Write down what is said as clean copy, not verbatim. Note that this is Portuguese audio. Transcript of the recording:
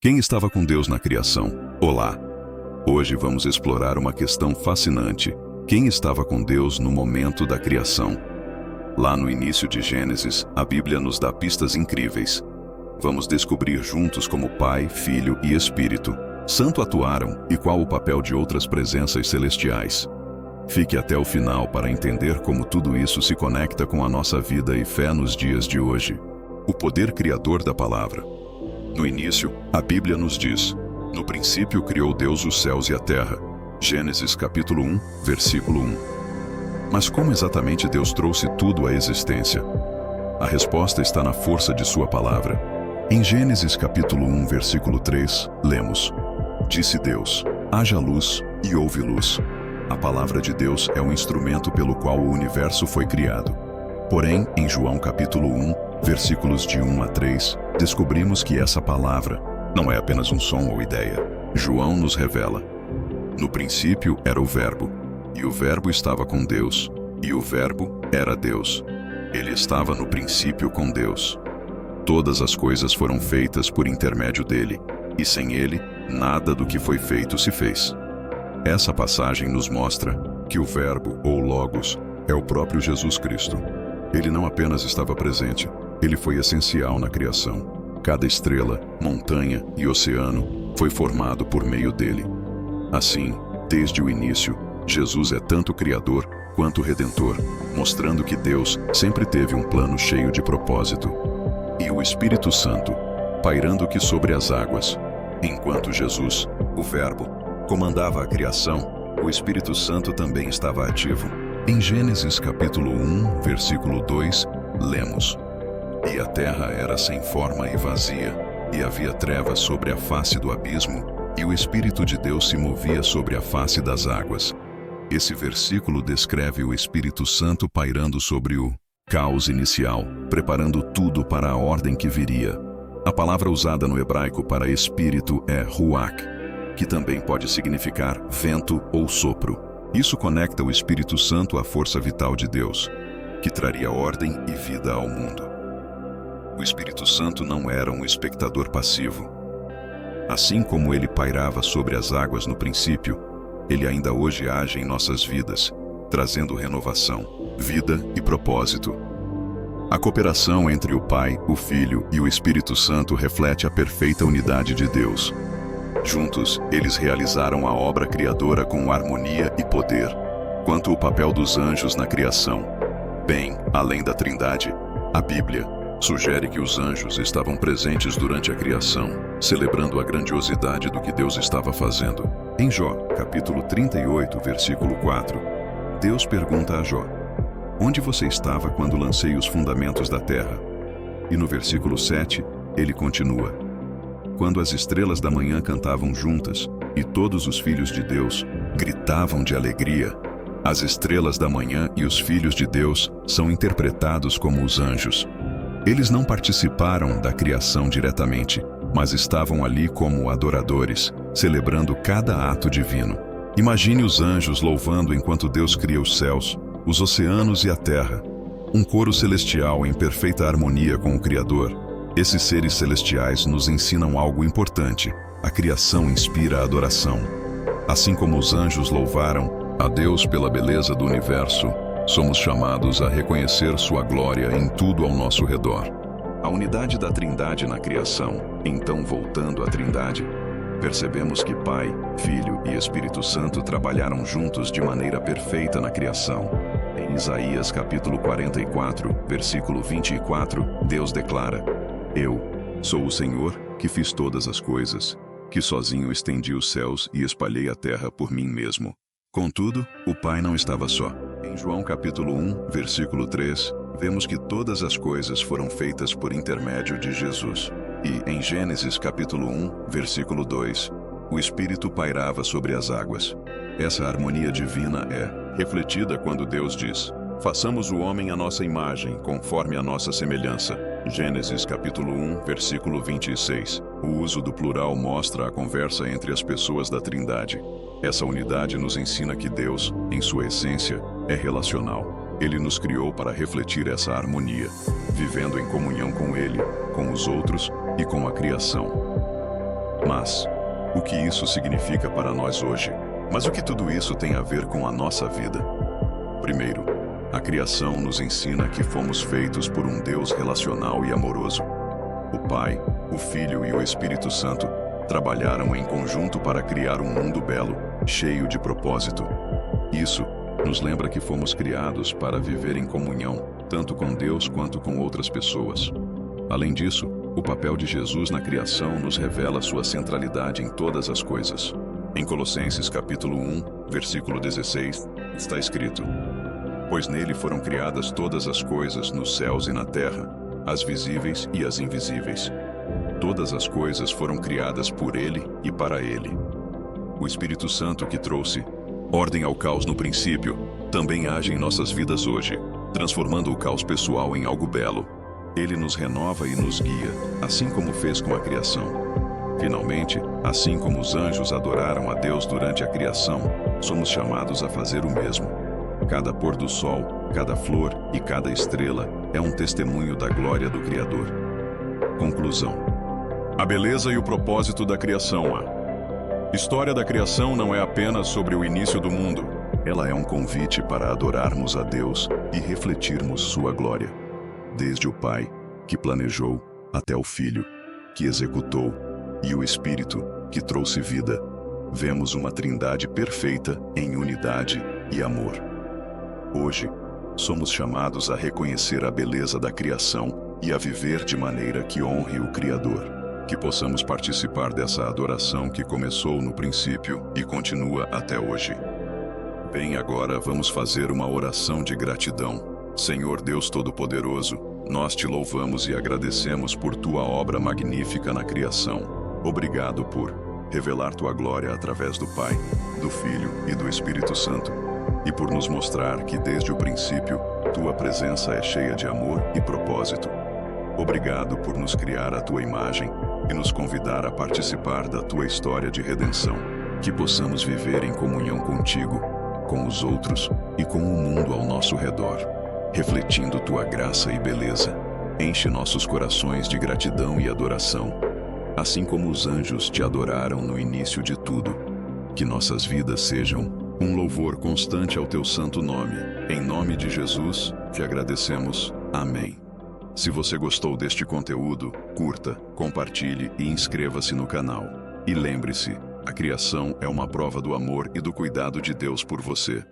Quem estava com Deus na criação? Olá! Hoje vamos explorar uma questão fascinante. Quem estava com Deus no momento da criação? Lá no início de Gênesis, a Bíblia nos dá pistas incríveis. Vamos descobrir juntos como Pai, Filho e Espírito Santo atuaram e qual o papel de outras presenças celestiais. Fique até o final para entender como tudo isso se conecta com a nossa vida e fé nos dias de hoje. O poder criador da palavra. No início, a Bíblia nos diz: no princípio criou Deus os céus e a terra. Gênesis capítulo 1, versículo 1. Mas como exatamente Deus trouxe tudo à existência? A resposta está na força de sua palavra. Em Gênesis capítulo 1, versículo 3, lemos: disse Deus, haja luz, e houve luz. A palavra de Deus é o instrumento pelo qual o universo foi criado. Porém, em João capítulo 1, versículos de 1 a 3, descobrimos que essa palavra não é apenas um som ou ideia. João nos revela: no princípio era o Verbo, e o Verbo estava com Deus, e o Verbo era Deus. Ele estava no princípio com Deus. Todas as coisas foram feitas por intermédio dele, e sem ele, nada do que foi feito se fez. Essa passagem nos mostra que o Verbo, ou Logos, é o próprio Jesus Cristo. Ele não apenas estava presente, ele foi essencial na criação. Cada estrela, montanha e oceano foi formado por meio dele. Assim, desde o início, Jesus é tanto Criador quanto Redentor, mostrando que Deus sempre teve um plano cheio de propósito. E o Espírito Santo, pairando que sobre as águas. Enquanto Jesus, o Verbo, comandava a criação, o Espírito Santo também estava ativo. Em Gênesis capítulo 1, versículo 2, lemos: e a terra era sem forma e vazia, e havia trevas sobre a face do abismo, e o Espírito de Deus se movia sobre a face das águas. Esse versículo descreve o Espírito Santo pairando sobre o caos inicial, preparando tudo para a ordem que viria. A palavra usada no hebraico para espírito é ruach, que também pode significar vento ou sopro. Isso conecta o Espírito Santo à força vital de Deus, que traria ordem e vida ao mundo. O Espírito Santo não era um espectador passivo. Assim como ele pairava sobre as águas no princípio, ele ainda hoje age em nossas vidas, trazendo renovação, vida e propósito. A cooperação entre o Pai, o Filho e o Espírito Santo reflete a perfeita unidade de Deus. Juntos, eles realizaram a obra criadora com harmonia e poder. Quanto ao papel dos anjos na criação, bem, além da Trindade, a Bíblia sugere que os anjos estavam presentes durante a criação, celebrando a grandiosidade do que Deus estava fazendo. Em Jó, capítulo 38, versículo 4, Deus pergunta a Jó: onde você estava quando lancei os fundamentos da terra? E no versículo 7, ele continua: quando as estrelas da manhã cantavam juntas, e todos os filhos de Deus gritavam de alegria. As estrelas da manhã e os filhos de Deus são interpretados como os anjos. Eles não participaram da criação diretamente, mas estavam ali como adoradores, celebrando cada ato divino. Imagine os anjos louvando enquanto Deus cria os céus, os oceanos e a terra. Um coro celestial em perfeita harmonia com o Criador. Esses seres celestiais nos ensinam algo importante: a criação inspira a adoração. Assim como os anjos louvaram a Deus pela beleza do universo, somos chamados a reconhecer sua glória em tudo ao nosso redor. A unidade da Trindade na criação. Então, voltando à Trindade, percebemos que Pai, Filho e Espírito Santo trabalharam juntos de maneira perfeita na criação. Em Isaías capítulo 44, versículo 24, Deus declara: eu sou o Senhor que fiz todas as coisas, que sozinho estendi os céus e espalhei a terra por mim mesmo. Contudo, o Pai não estava só. Em João capítulo 1, versículo 3, vemos que todas as coisas foram feitas por intermédio de Jesus. E em Gênesis capítulo 1, versículo 2, o Espírito pairava sobre as águas. Essa harmonia divina é refletida quando Deus diz: façamos o homem à nossa imagem, conforme a nossa semelhança. Gênesis capítulo 1, versículo 26. O uso do plural mostra a conversa entre as pessoas da Trindade. Essa unidade nos ensina que Deus, em sua essência, é relacional. Ele nos criou para refletir essa harmonia, vivendo em comunhão com Ele, com os outros e com a criação. Mas, o que isso significa para nós hoje? Mas o que tudo isso tem a ver com a nossa vida? Primeiro, a criação nos ensina que fomos feitos por um Deus relacional e amoroso. O Pai, o Filho e o Espírito Santo trabalharam em conjunto para criar um mundo belo, cheio de propósito. Isso nos lembra que fomos criados para viver em comunhão, tanto com Deus quanto com outras pessoas. Além disso, o papel de Jesus na criação nos revela sua centralidade em todas as coisas. Em Colossenses capítulo 1, versículo 16, está escrito: Pois nele foram criadas todas as coisas nos céus e na terra, as visíveis e as invisíveis. Todas as coisas foram criadas por ele e para ele. O Espírito Santo, que trouxe ordem ao caos no princípio, também age em nossas vidas hoje, transformando o caos pessoal em algo belo. Ele nos renova e nos guia, assim como fez com a criação. Finalmente, assim como os anjos adoraram a Deus durante a criação, somos chamados a fazer o mesmo. Cada pôr do sol, cada flor e cada estrela é um testemunho da glória do Criador. Conclusão: a beleza e o propósito da criação. A história da criação não é apenas sobre o início do mundo. Ela é um convite para adorarmos a Deus e refletirmos sua glória. Desde o Pai, que planejou, até o Filho, que executou, e o Espírito, que trouxe vida, vemos uma trindade perfeita em unidade e amor. Hoje, somos chamados a reconhecer a beleza da criação e a viver de maneira que honre o Criador. Que possamos participar dessa adoração que começou no princípio e continua até hoje. Bem, agora vamos fazer uma oração de gratidão. Senhor Deus Todo-Poderoso, nós te louvamos e agradecemos por tua obra magnífica na criação. Obrigado por revelar tua glória através do Pai, do Filho e do Espírito Santo, e por nos mostrar que desde o princípio tua presença é cheia de amor e propósito. Obrigado por nos criar à tua imagem e nos convidar a participar da tua história de redenção. Que possamos viver em comunhão contigo, com os outros e com o mundo ao nosso redor, refletindo tua graça e beleza. Enche nossos corações de gratidão e adoração, assim como os anjos te adoraram no início de tudo. Que nossas vidas sejam um louvor constante ao teu santo nome. Em nome de Jesus, te agradecemos. Amém. Se você gostou deste conteúdo, curta, compartilhe e inscreva-se no canal. E lembre-se, a criação é uma prova do amor e do cuidado de Deus por você.